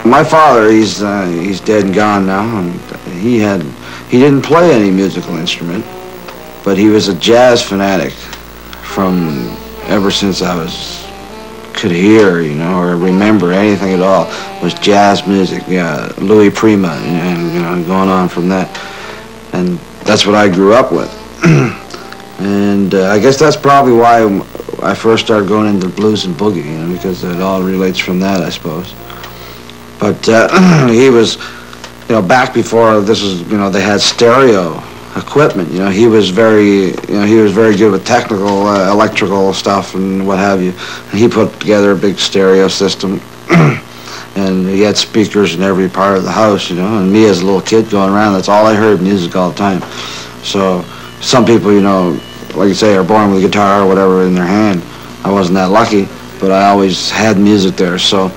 My father, he's dead and gone now, and he didn't play any musical instrument, but he was a jazz fanatic from ever since could hear, you know, or remember anything at all. Was jazz music, yeah, Louis Prima, and you know, going on from that, and that's what I grew up with. And I guess that's probably why I first started going into blues and boogie, you know, because it all relates from that, I suppose. But he was, you know, back before this was, you know, they had stereo equipment. You know, he was very good with technical, electrical stuff and what have you. And he put together a big stereo system, and he had speakers in every part of the house, you know. And me as a little kid going around, that's all I heard, music all the time. So some people, you know, like you say, are born with a guitar or whatever in their hand. I wasn't that lucky, but I always had music there. So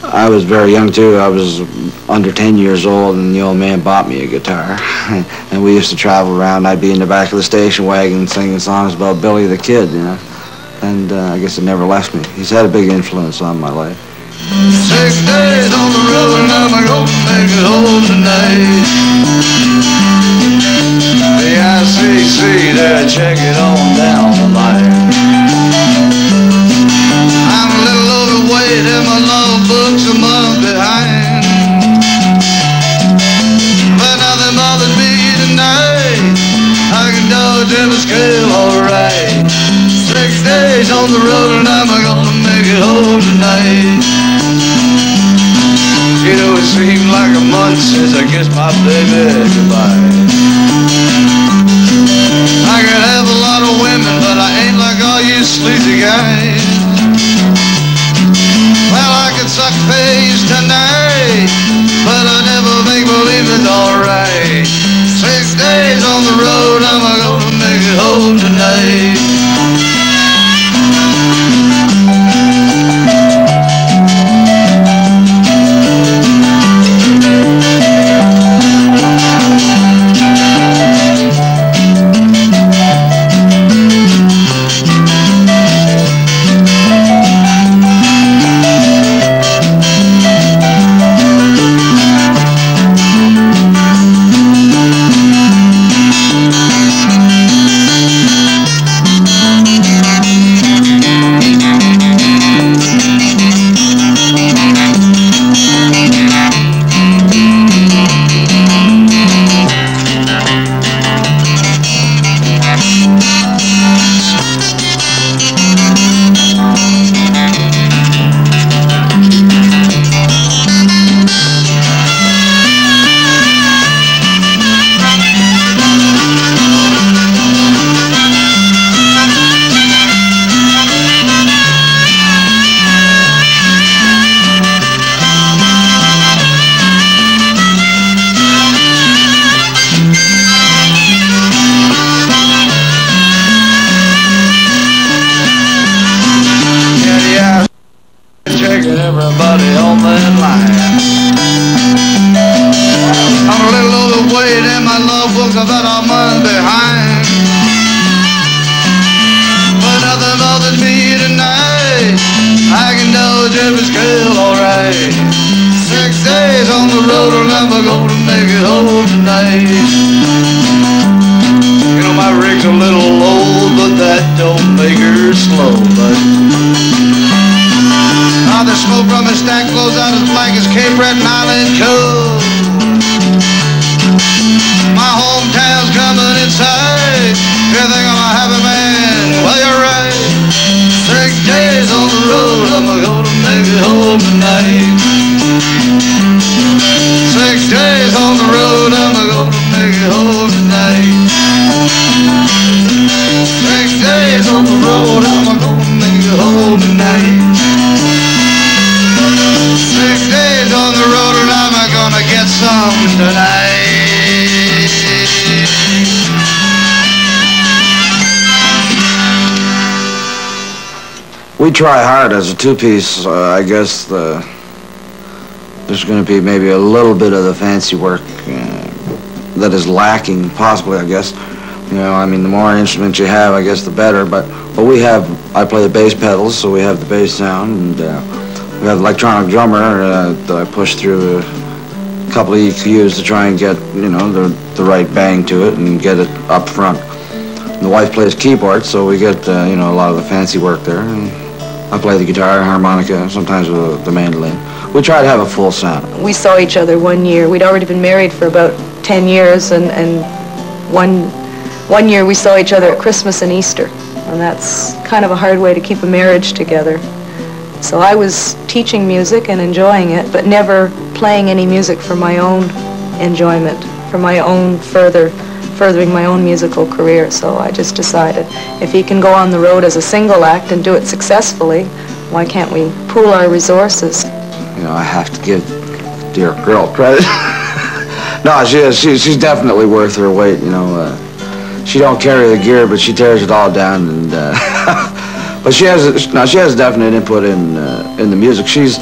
I was very young too. I was under 10 years old, and the old man bought me a guitar. And we used to travel around. I'd be in the back of the station wagon singing songs about Billy the Kid, you know. And I guess it never left me. He's had a big influence on my life. 6 days on the road and I'm gonna make it home tonight. The ICC, they're checking on down the line. I'm a little overweight and my logbook's a month behind, but nothing bothers me tonight. I can dodge every scale alright. 6 days on the road and I'm gonna make it home tonight. You know, it seemed like a month since I kissed my baby goodbye. I could have a lot of women, but I ain't like all you sleazy guys. Well, I could suck face tonight, but I never make believe it's alright. 6 days on the road, I'm gonna make it home tonight. Everybody on that line. I'm a little overweight and my logbook's about a month behind, but nothing bothers me tonight. I can dodge every scale alright. 6 days on the road and I'm gonna make it home tonight. You know, my rig's a little old, but that don't make her slow, but the smoke from his stack blows out as black as Cape Red and Island coal. My hometown's coming inside. You think I'm a happy man? Well, you're right. 6 days on the road, I'm gonna make it home tonight. 6 days on the road, I'm gonna make it home tonight. 6 days on the road, I'm gonna make it home tonight. 6 days on the road and I'm gonna get some tonight. We try hard as a two-piece. I guess there's going to be maybe a little bit of the fancy work that is lacking, possibly, I guess. You know, I mean, the more instruments you have, I guess, the better. But I play the bass pedals, so we have the bass sound, and we have the electronic drummer that I push through a couple of EQs to try and get, you know, the right bang to it and get it up front. And the wife plays keyboard, so we get, you know, a lot of the fancy work there. And I play the guitar, harmonica, sometimes with the mandolin. We try to have a full sound. We saw each other one year. We'd already been married for about 10 years, and one year we saw each other at Christmas and Easter, and that's kind of a hard way to keep a marriage together. So I was teaching music and enjoying it, but never playing any music for my own enjoyment, for my own furthering my own musical career. So I just decided, if he can go on the road as a single act and do it successfully, why can't we pool our resources? You know, I have to give dear girl credit. No, she's definitely worth her weight, you know. She don't carry the gear, but she tears it all down, and but she has definite input in the music. She's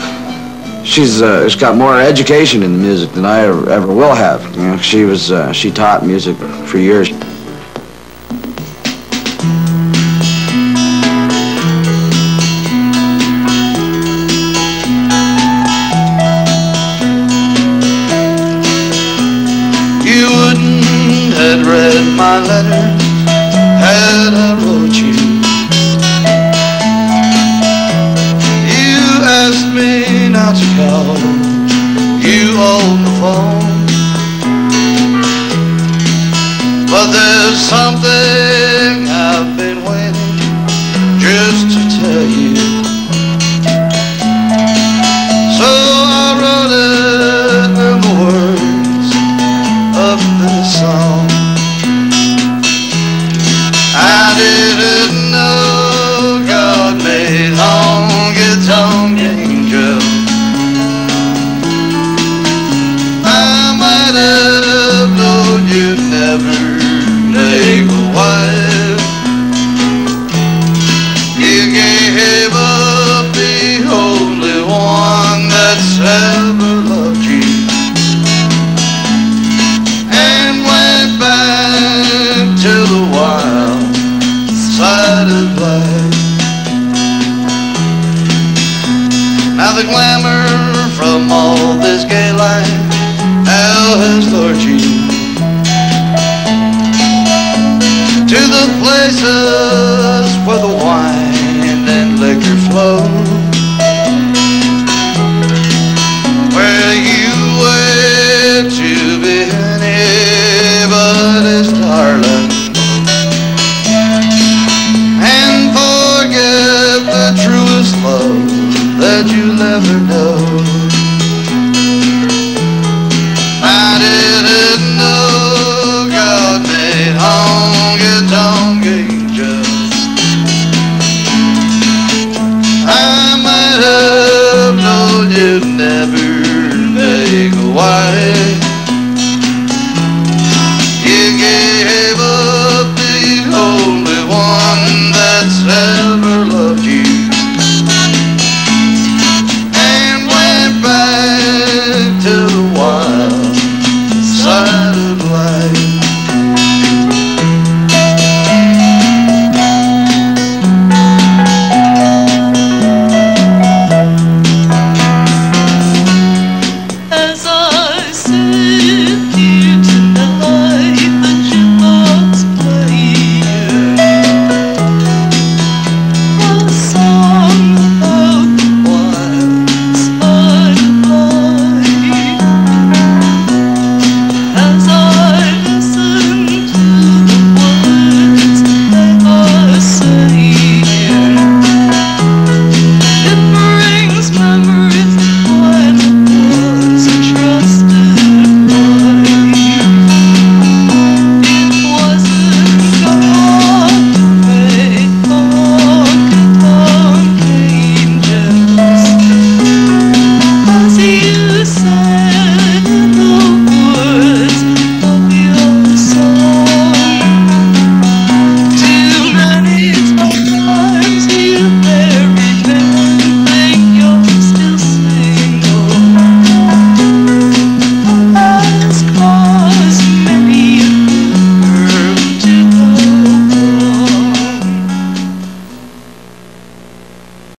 got more education in the music than I ever will have. You know, she taught music for years. You wouldn't have read my letter had I wrote you. You asked me not to call, you hold the phone, but there's something I've been waiting just to tell you. So I wrote it in the words of this song. I didn't know God made honky-tonk angels. I might have known you'd never take a wife. You gave up the only one that's ever loved you, and went back to the wild side of life. Now the glamour from all this gay life now has lured you to the places where the wine and liquor flow, where you wait to be anybody's darling and forget the truest love that you'll ever know.